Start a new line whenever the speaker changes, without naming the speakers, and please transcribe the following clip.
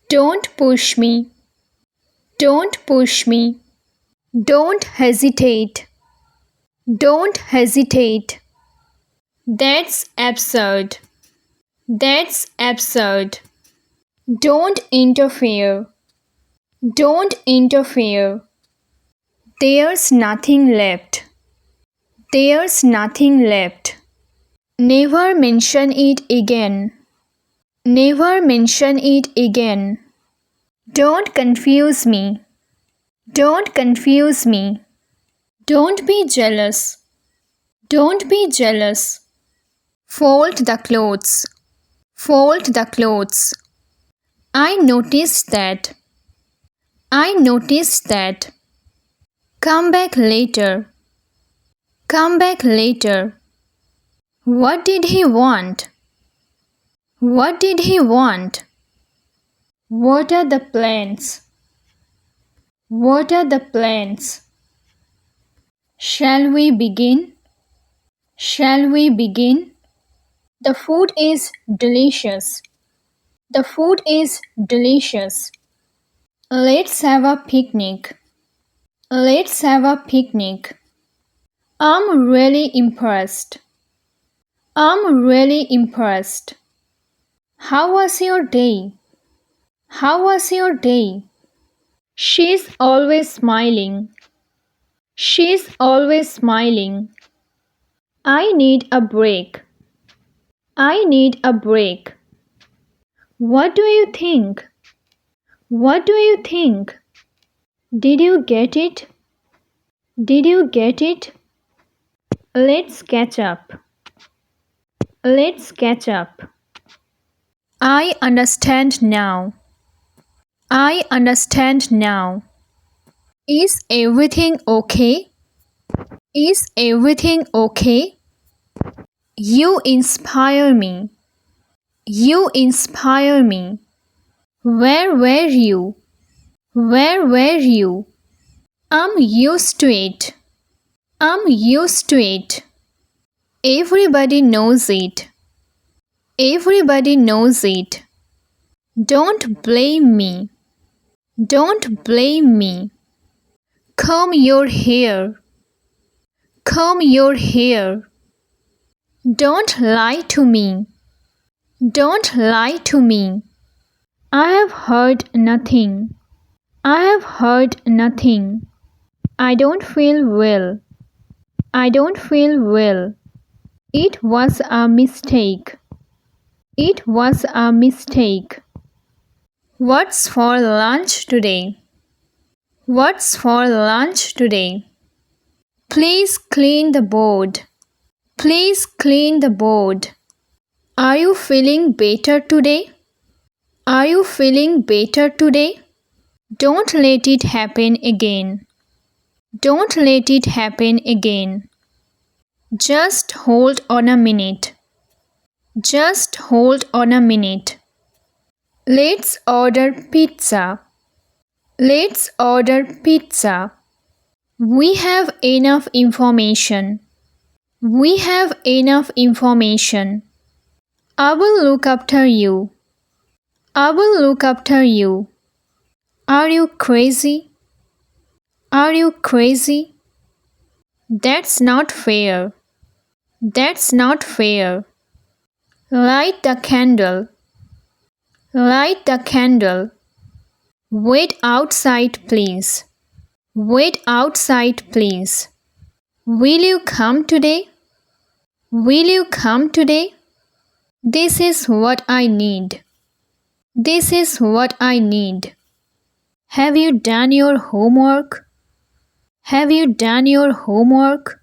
Don't push me. Don't push me. Don't hesitate. Don't hesitate. That's absurd. That's absurd. Don't interfere. Don't interfere. There's nothing left. There's nothing left. Never mention it again. Never mention it again. Don't confuse me. Don't confuse me. Don't be jealous. Don't be jealous. Fold the clothes. Fold the clothes. I noticed that. I noticed that. Come back later. Come back later. What did he want? What did he want? What are the plans? What are the plans? Shall we begin? Shall we begin? The food is delicious. The food is delicious. Let's have a picnic. Let's have a picnic. I'm really impressed. I'm really impressed. How was your day? How was your day? She's always smiling. She's always smiling. I need a break. I need a break. What do you think? What do you think? Did you get it? Did you get it? Let's catch up. Let's catch up. I understand now. I understand now. Is everything okay? Is everything okay? You inspire me. You inspire me. Where were you? Where were you? I'm used to it. I'm used to it. Everybody knows it. Everybody knows it. Don't blame me. Don't blame me. Comb your hair. Comb your hair. Don't lie to me. Don't lie to me. I have heard nothing. I have heard nothing. I don't feel well. I don't feel well. It was a mistake. It was a mistake. What's for lunch today? What's for lunch today? Please clean the board. Please clean the board. Are you feeling better today? Are you feeling better today? Don't let it happen again. Don't let it happen again. Just hold on a minute. Just hold on a minute. Let's order pizza. Let's order pizza. We have enough information. We have enough information. I will look after you. I will look after you. Are you crazy? Are you crazy? That's not fair. That's not fair. Light the candle. Light the candle. Wait outside, please. Wait outside, please. Will you come today? Will you come today? This is what I need. This is what I need. Have you done your homework? Have you done your homework?